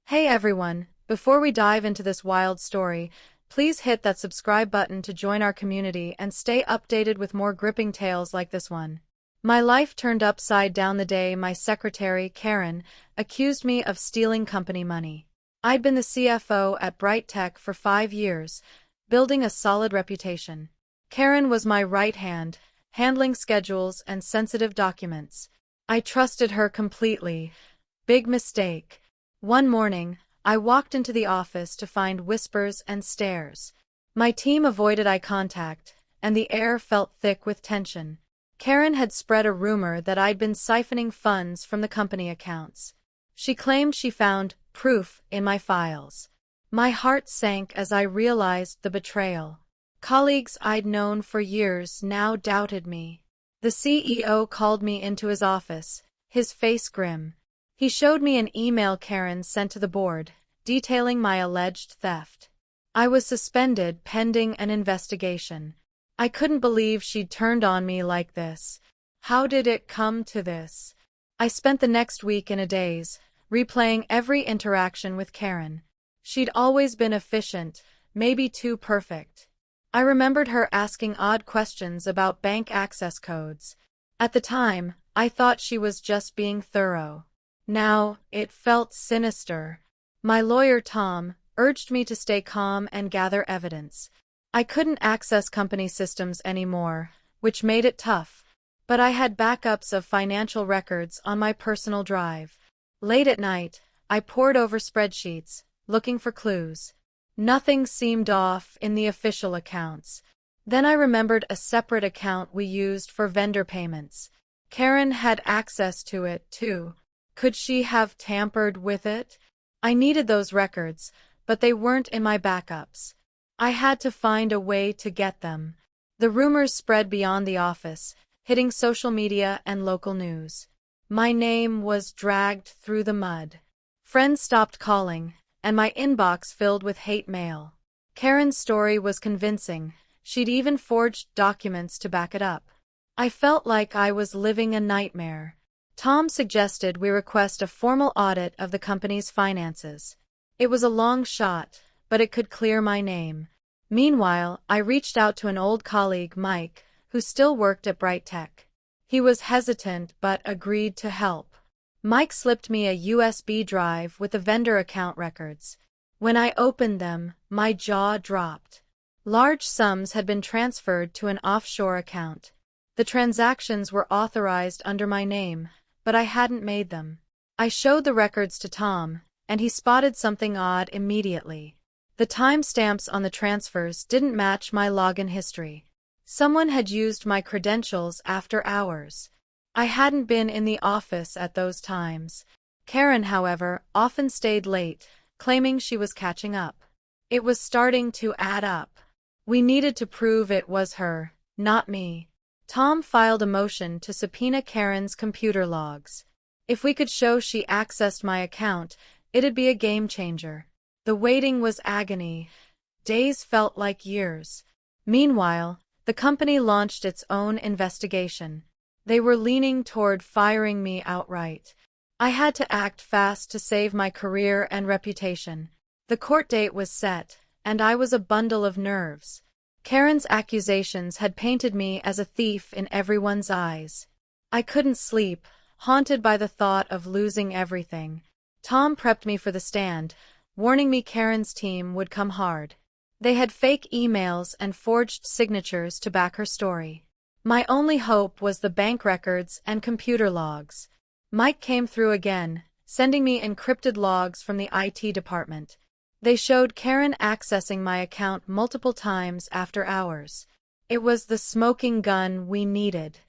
Hey everyone, before we dive into this wild story, please hit that subscribe button to join our community and stay updated with more gripping tales like this one. My life turned upside down the day my secretary, Karen, accused me of stealing company money. I'd been the CFO at Bright Tech for 5 years, building a solid reputation. Karen was my right hand, handling schedules and sensitive documents. I trusted her completely. Big mistake. One morning, I walked into the office to find whispers and stares. My team avoided eye contact, and the air felt thick with tension. Karen had spread a rumor that I'd been siphoning funds from the company accounts. She claimed she found proof in my files. My heart sank as I realized the betrayal. Colleagues I'd known for years now doubted me. The CEO called me into his office, his face grim. He showed me an email Karen sent to the board, detailing my alleged theft. I was suspended pending an investigation. I couldn't believe she'd turned on me like this. How did it come to this? I spent the next week in a daze, replaying every interaction with Karen. She'd always been efficient, maybe too perfect. I remembered her asking odd questions about bank access codes. At the time, I thought she was just being thorough. Now, it felt sinister. My lawyer, Tom, urged me to stay calm and gather evidence. I couldn't access company systems anymore, which made it tough, but I had backups of financial records on my personal drive. Late at night, I pored over spreadsheets, looking for clues. Nothing seemed off in the official accounts. Then I remembered a separate account we used for vendor payments. Karen had access to it, too. Could she have tampered with it? I needed those records, but they weren't in my backups. I had to find a way to get them. The rumors spread beyond the office, hitting social media and local news. My name was dragged through the mud. Friends stopped calling, and my inbox filled with hate mail. Karen's story was convincing. She'd even forged documents to back it up. I felt like I was living a nightmare. Tom suggested we request a formal audit of the company's finances. It was a long shot, but it could clear my name. Meanwhile, I reached out to an old colleague, Mike, who still worked at Bright Tech. He was hesitant but agreed to help. Mike slipped me a USB drive with the vendor account records. When I opened them, my jaw dropped. Large sums had been transferred to an offshore account. The transactions were authorized under my name, but I hadn't made them. I showed the records to Tom, and he spotted something odd immediately. The timestamps on the transfers didn't match my login history. Someone had used my credentials after hours. I hadn't been in the office at those times. Karen, however, often stayed late, claiming she was catching up. It was starting to add up. We needed to prove it was her, not me. Tom filed a motion to subpoena Karen's computer logs. If we could show she accessed my account, it'd be a game changer. The waiting was agony. Days felt like years. Meanwhile, the company launched its own investigation. They were leaning toward firing me outright. I had to act fast to save my career and reputation. The court date was set, and I was a bundle of nerves. Karen's accusations had painted me as a thief in everyone's eyes. I couldn't sleep, haunted by the thought of losing everything. Tom prepped me for the stand, warning me Karen's team would come hard. They had fake emails and forged signatures to back her story. My only hope was the bank records and computer logs. Mike came through again, sending me encrypted logs from the IT department. They showed Karen accessing my account multiple times after hours. It was the smoking gun we needed.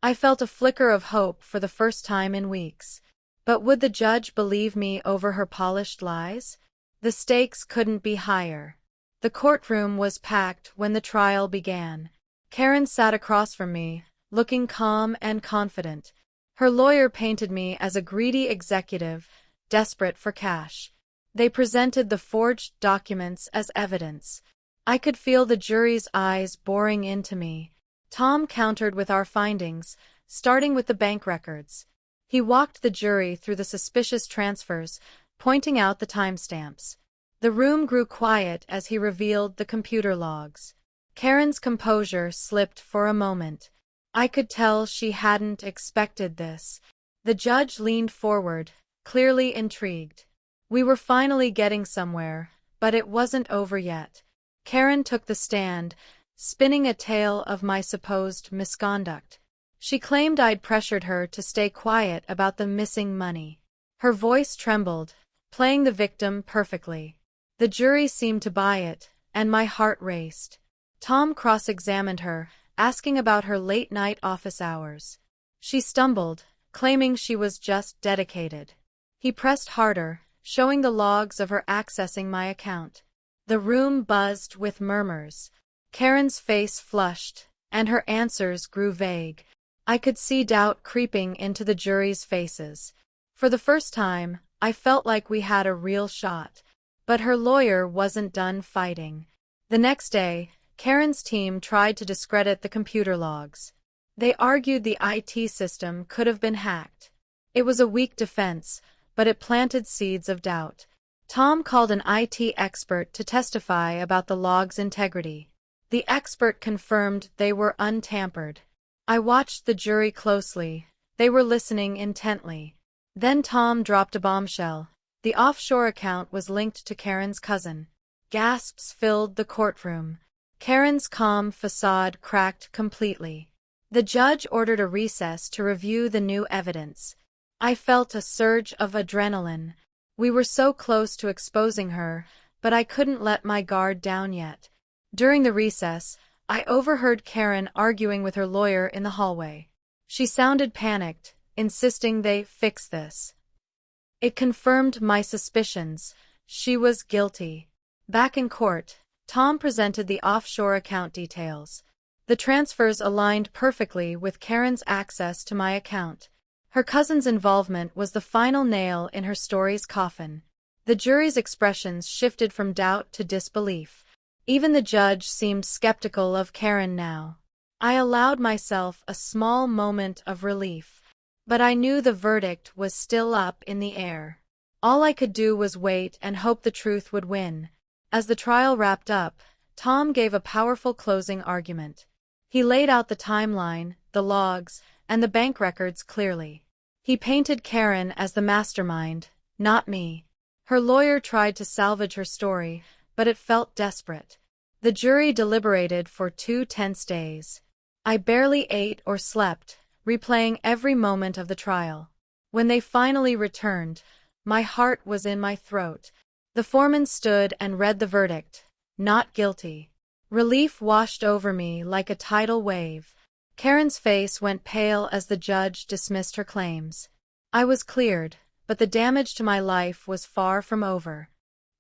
I felt a flicker of hope for the first time in weeks. But would the judge believe me over her polished lies? The stakes couldn't be higher. The courtroom was packed when the trial began. Karen sat across from me, looking calm and confident. Her lawyer painted me as a greedy executive, desperate for cash. They presented the forged documents as evidence. I could feel the jury's eyes boring into me. Tom countered with our findings, starting with the bank records. He walked the jury through the suspicious transfers, pointing out the timestamps. The room grew quiet as he revealed the computer logs. Karen's composure slipped for a moment. I could tell she hadn't expected this. The judge leaned forward, clearly intrigued. We were finally getting somewhere, but it wasn't over yet. Karen took the stand, spinning a tale of my supposed misconduct. She claimed I'd pressured her to stay quiet about the missing money. Her voice trembled, playing the victim perfectly. The jury seemed to buy it, and my heart raced. Tom cross-examined her, asking about her late-night office hours. She stumbled, claiming she was just dedicated. He pressed harder, showing the logs of her accessing my account. The room buzzed with murmurs. Karen's face flushed, and her answers grew vague. I could see doubt creeping into the jury's faces. For the first time, I felt like we had a real shot. But her lawyer wasn't done fighting. The next day, Karen's team tried to discredit the computer logs. They argued the IT system could have been hacked. It was a weak defense, but it planted seeds of doubt. Tom called an IT expert to testify about the logs' integrity. The expert confirmed they were untampered. I watched the jury closely. They were listening intently. Then Tom dropped a bombshell. The offshore account was linked to Karen's cousin. Gasps filled the courtroom. Karen's calm facade cracked completely. The judge ordered a recess to review the new evidence. I felt a surge of adrenaline. We were so close to exposing her, but I couldn't let my guard down yet. During the recess, I overheard Karen arguing with her lawyer in the hallway. She sounded panicked, insisting they fix this. It confirmed my suspicions. She was guilty. Back in court, Tom presented the offshore account details. The transfers aligned perfectly with Karen's access to my account. Her cousin's involvement was the final nail in her story's coffin. The jury's expressions shifted from doubt to disbelief. Even the judge seemed skeptical of Karen now. I allowed myself a small moment of relief. But I knew the verdict was still up in the air. All I could do was wait and hope the truth would win. As the trial wrapped up, Tom gave a powerful closing argument. He laid out the timeline, the logs, and the bank records clearly. He painted Karen as the mastermind, not me. Her lawyer tried to salvage her story, but it felt desperate. The jury deliberated for 2 tense days. I barely ate or slept, replaying every moment of the trial. When they finally returned, my heart was in my throat. The foreman stood and read the verdict, not guilty. Relief washed over me like a tidal wave. Karen's face went pale as the judge dismissed her claims. I was cleared, but the damage to my life was far from over.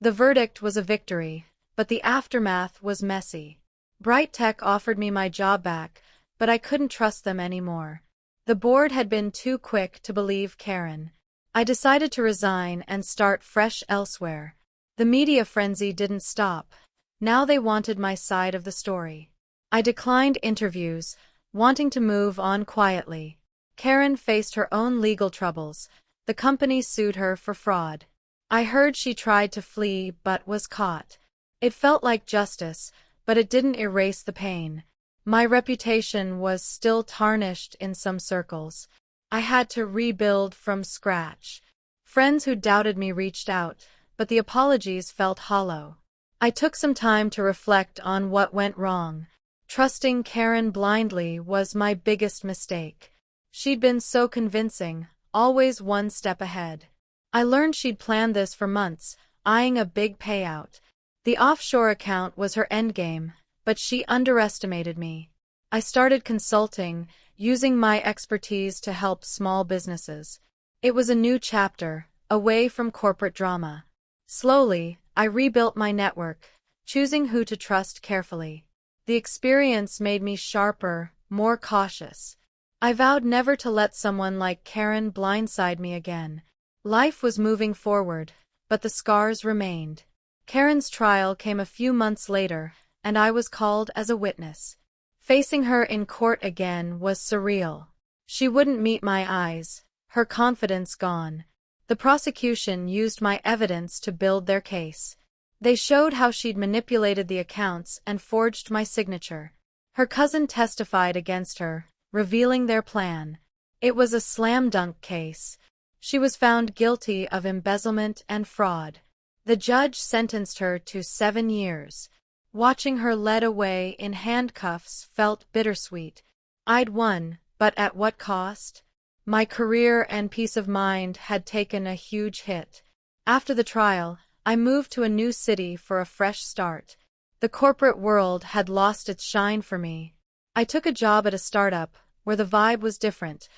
The verdict was a victory, but the aftermath was messy. Bright Tech offered me my job back, but I couldn't trust them anymore. The board had been too quick to believe Karen. I decided to resign and start fresh elsewhere. The media frenzy didn't stop. Now they wanted my side of the story. I declined interviews, wanting to move on quietly. Karen faced her own legal troubles. The company sued her for fraud. I heard she tried to flee but was caught. It felt like justice, but it didn't erase the pain. My reputation was still tarnished in some circles. I had to rebuild from scratch. Friends who doubted me reached out, but the apologies felt hollow. I took some time to reflect on what went wrong. Trusting Karen blindly was my biggest mistake. She'd been so convincing, always one step ahead. I learned she'd planned this for months, eyeing a big payout. The offshore account was her endgame, but she underestimated me. I started consulting, using my expertise to help small businesses. It was a new chapter, away from corporate drama. Slowly, I rebuilt my network, choosing who to trust carefully. The experience made me sharper, more cautious. I vowed never to let someone like Karen blindside me again. Life was moving forward, but the scars remained. Karen's trial came a few months later, and I was called as a witness. Facing her in court again was surreal. She wouldn't meet my eyes, her confidence gone. The prosecution used my evidence to build their case. They showed how she'd manipulated the accounts and forged my signature. Her cousin testified against her, revealing their plan. It was a slam-dunk case. She was found guilty of embezzlement and fraud. The judge sentenced her to 7 years. Watching her led away in handcuffs felt bittersweet. I'd won, but at what cost? My career and peace of mind had taken a huge hit. After the trial, I moved to a new city for a fresh start. The corporate world had lost its shine for me. I took a job at a startup, where the vibe was different,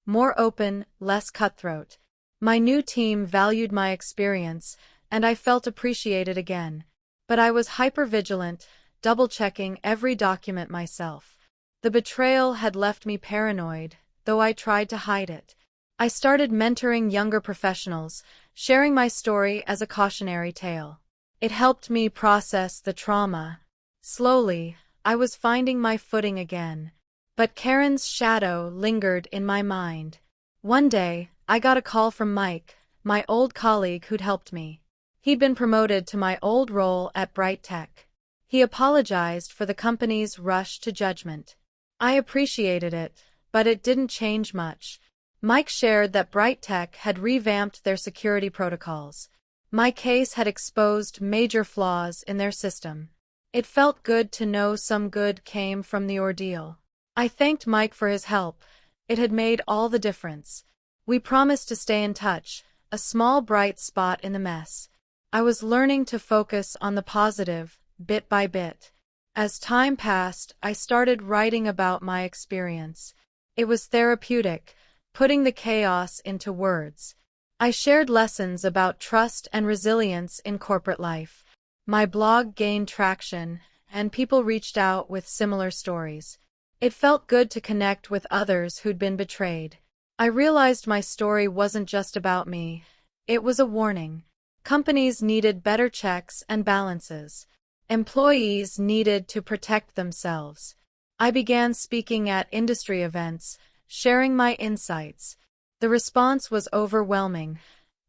more open, less cutthroat. My new team valued my experience, and I felt appreciated again. But I was hyper-vigilant, double-checking every document myself. The betrayal had left me paranoid, though I tried to hide it. I started mentoring younger professionals, sharing my story as a cautionary tale. It helped me process the trauma. Slowly, I was finding my footing again. But Karen's shadow lingered in my mind. One day, I got a call from Mike, my old colleague who'd helped me. He'd been promoted to my old role at Bright Tech. He apologized for the company's rush to judgment. I appreciated it, but it didn't change much. Mike shared that Bright Tech had revamped their security protocols. My case had exposed major flaws in their system. It felt good to know some good came from the ordeal. I thanked Mike for his help. It had made all the difference. We promised to stay in touch, a small bright spot in the mess. I was learning to focus on the positive, bit by bit. As time passed, I started writing about my experience. It was therapeutic, putting the chaos into words. I shared lessons about trust and resilience in corporate life. My blog gained traction, and people reached out with similar stories. It felt good to connect with others who'd been betrayed. I realized my story wasn't just about me. It was a warning. Companies needed better checks and balances. Employees needed to protect themselves. I began speaking at industry events, sharing my insights. The response was overwhelming.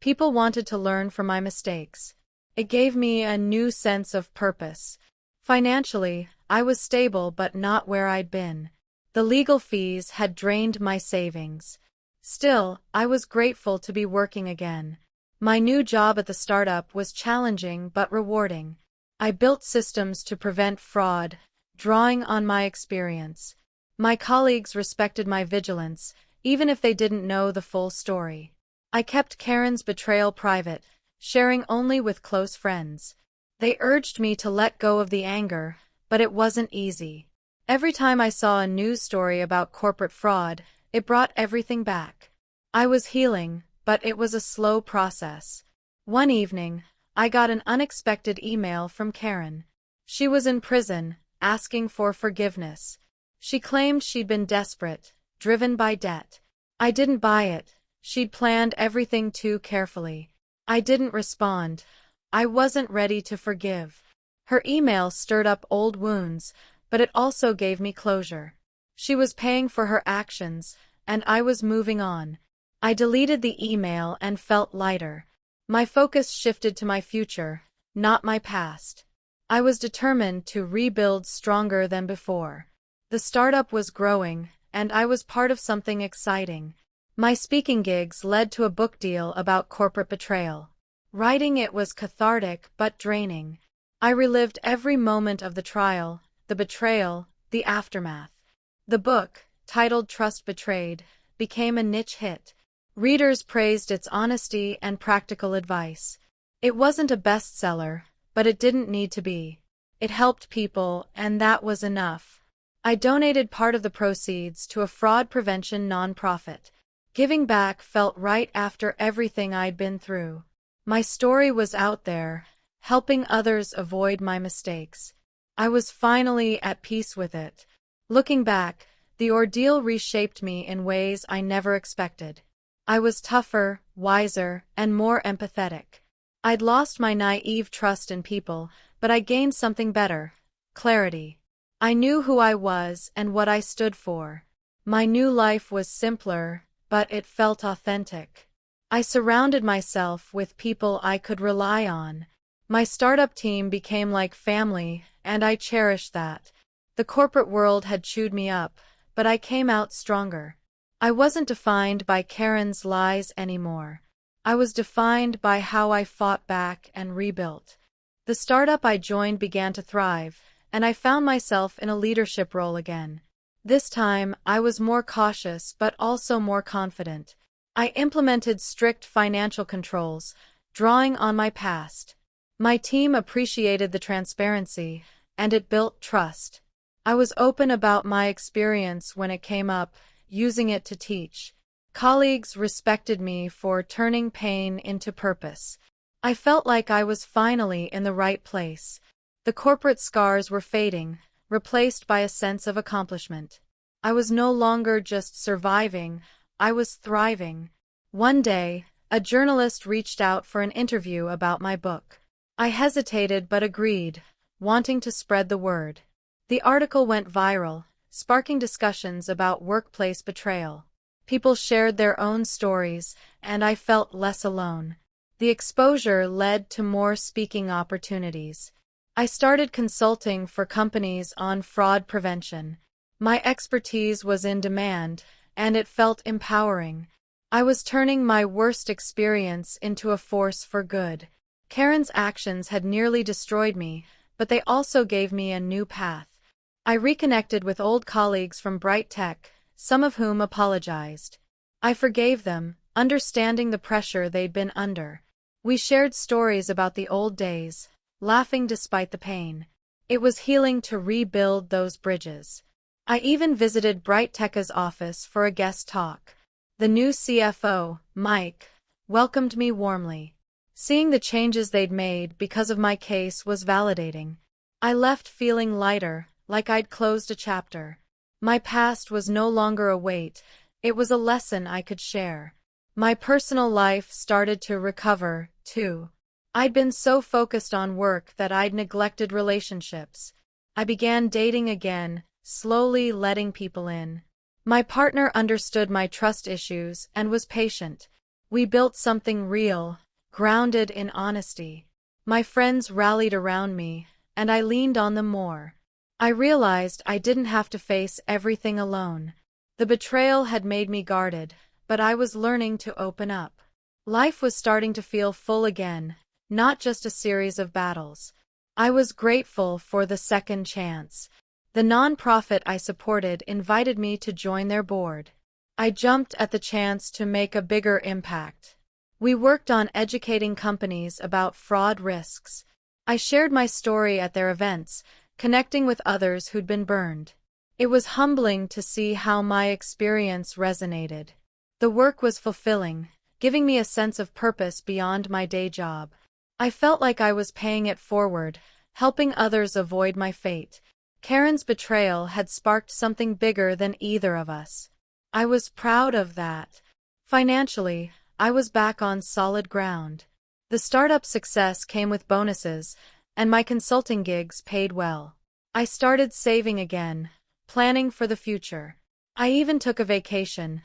People wanted to learn from my mistakes. It gave me a new sense of purpose. Financially, I was stable but not where I'd been. The legal fees had drained my savings. Still, I was grateful to be working again. My new job at the startup was challenging but rewarding. I built systems to prevent fraud, drawing on my experience. My colleagues respected my vigilance, even if they didn't know the full story. I kept Karen's betrayal private, sharing only with close friends. They urged me to let go of the anger, but it wasn't easy. Every time I saw a news story about corporate fraud, it brought everything back. I was healing, but it was a slow process. One evening, I got an unexpected email from Karen. She was in prison, asking for forgiveness. She claimed she'd been desperate, driven by debt. I didn't buy it. She'd planned everything too carefully. I didn't respond. I wasn't ready to forgive. Her email stirred up old wounds, but it also gave me closure. She was paying for her actions, and I was moving on. I deleted the email and felt lighter. My focus shifted to my future, not my past. I was determined to rebuild stronger than before. The startup was growing, and I was part of something exciting. My speaking gigs led to a book deal about corporate betrayal. Writing it was cathartic but draining. I relived every moment of the trial, the betrayal, the aftermath. The book, titled Trust Betrayed, became a niche hit. Readers praised its honesty and practical advice. It wasn't a bestseller, but it didn't need to be. It helped people, and that was enough. I donated part of the proceeds to a fraud prevention nonprofit. Giving back felt right after everything I'd been through. My story was out there, helping others avoid my mistakes. I was finally at peace with it. Looking back, the ordeal reshaped me in ways I never expected. I was tougher, wiser, and more empathetic. I'd lost my naive trust in people, but I gained something better: clarity. I knew who I was and what I stood for. My new life was simpler, but it felt authentic. I surrounded myself with people I could rely on. My startup team became like family, and I cherished that. The corporate world had chewed me up, but I came out stronger. I wasn't defined by Karen's lies anymore. I was defined by how I fought back and rebuilt. The startup I joined began to thrive, and I found myself in a leadership role again. This time, I was more cautious but also more confident. I implemented strict financial controls, drawing on my past. My team appreciated the transparency, and it built trust. I was open about my experience when it came up, using it to teach. Colleagues respected me for turning pain into purpose. I felt like I was finally in the right place. The corporate scars were fading, replaced by a sense of accomplishment. I was no longer just surviving, I was thriving. One day, a journalist reached out for an interview about my book. I hesitated but agreed, wanting to spread the word. The article went viral, sparking discussions about workplace betrayal. People shared their own stories, and I felt less alone. The exposure led to more speaking opportunities. I started consulting for companies on fraud prevention. My expertise was in demand, and it felt empowering. I was turning my worst experience into a force for good. Karen's actions had nearly destroyed me, but they also gave me a new path. I reconnected with old colleagues from Bright Tech, some of whom apologized. I forgave them, understanding the pressure they'd been under. We shared stories about the old days, laughing despite the pain. It was healing to rebuild those bridges. I even visited Bright Tech's office for a guest talk. The new CFO, Mike, welcomed me warmly. Seeing the changes they'd made because of my case was validating. I left feeling lighter, like I'd closed a chapter. My past was no longer a weight, it was a lesson I could share. My personal life started to recover, too. I'd been so focused on work that I'd neglected relationships. I began dating again, slowly letting people in. My partner understood my trust issues and was patient. We built something real, grounded in honesty. My friends rallied around me, and I leaned on them more. I realized I didn't have to face everything alone. The betrayal had made me guarded, but I was learning to open up. Life was starting to feel full again, not just a series of battles. I was grateful for the second chance. The nonprofit I supported invited me to join their board. I jumped at the chance to make a bigger impact. We worked on educating companies about fraud risks. I shared my story at their events, connecting with others who'd been burned. It was humbling to see how my experience resonated. The work was fulfilling, giving me a sense of purpose beyond my day job. I felt like I was paying it forward, helping others avoid my fate. Karen's betrayal had sparked something bigger than either of us. I was proud of that. Financially, I was back on solid ground. The startup success came with bonuses, and my consulting gigs paid well. I started saving again, planning for the future. I even took a vacation,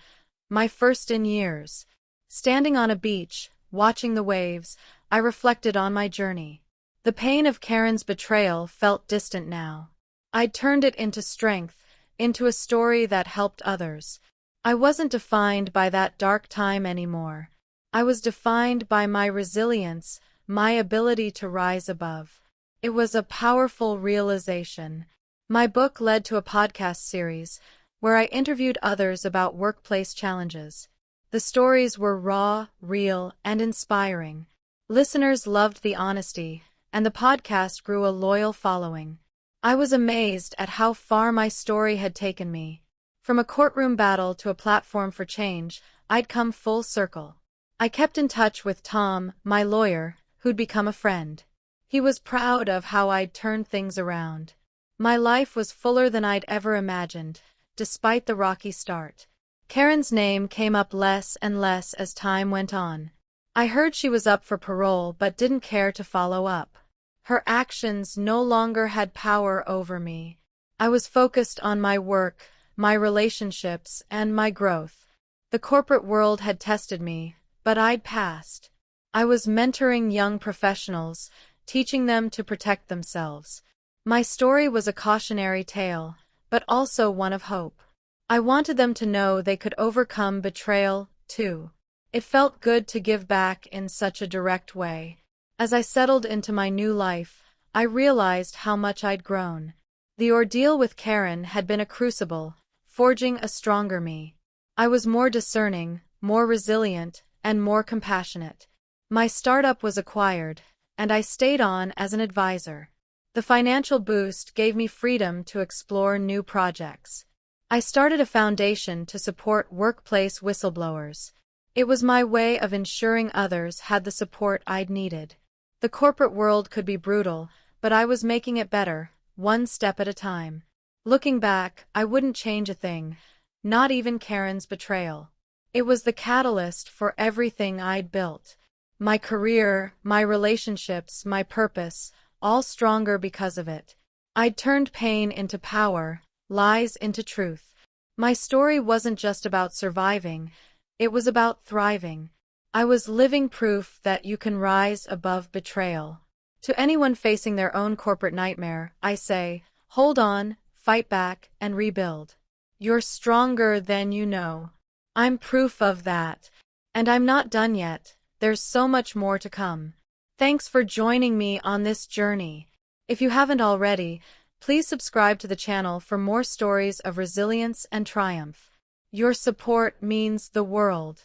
my first in years. Standing on a beach, watching the waves, I reflected on my journey. The pain of Karen's betrayal felt distant now. I'd turned it into strength, into a story that helped others. I wasn't defined by that dark time anymore. I was defined by my resilience, my ability to rise above. It was a powerful realization. My book led to a podcast series, where I interviewed others about workplace challenges. The stories were raw, real, and inspiring. Listeners loved the honesty, and the podcast grew a loyal following. I was amazed at how far my story had taken me. From a courtroom battle to a platform for change, I'd come full circle. I kept in touch with Tom, my lawyer, who'd become a friend. He was proud of how I'd turned things around. My life was fuller than I'd ever imagined, despite the rocky start. Karen's name came up less and less as time went on. I heard she was up for parole but didn't care to follow up. Her actions no longer had power over me. I was focused on my work, my relationships, and my growth. The corporate world had tested me, but I'd passed. I was mentoring young professionals, teaching them to protect themselves. My story was a cautionary tale, but also one of hope. I wanted them to know they could overcome betrayal, too. It felt good to give back in such a direct way. As I settled into my new life, I realized how much I'd grown. The ordeal with Karen had been a crucible, forging a stronger me. I was more discerning, more resilient, and more compassionate. My startup was acquired, and I stayed on as an advisor. The financial boost gave me freedom to explore new projects. I started a foundation to support workplace whistleblowers. It was my way of ensuring others had the support I'd needed. The corporate world could be brutal, but I was making it better, one step at a time. Looking back, I wouldn't change a thing, not even Karen's betrayal. It was the catalyst for everything I'd built. My career, my relationships, my purpose, all stronger because of it. I'd turned pain into power, lies into truth. My story wasn't just about surviving, it was about thriving. I was living proof that you can rise above betrayal. To anyone facing their own corporate nightmare, I say, hold on, fight back, and rebuild. You're stronger than you know. I'm proof of that. And I'm not done yet. There's so much more to come. Thanks for joining me on this journey. If you haven't already, please subscribe to the channel for more stories of resilience and triumph. Your support means the world.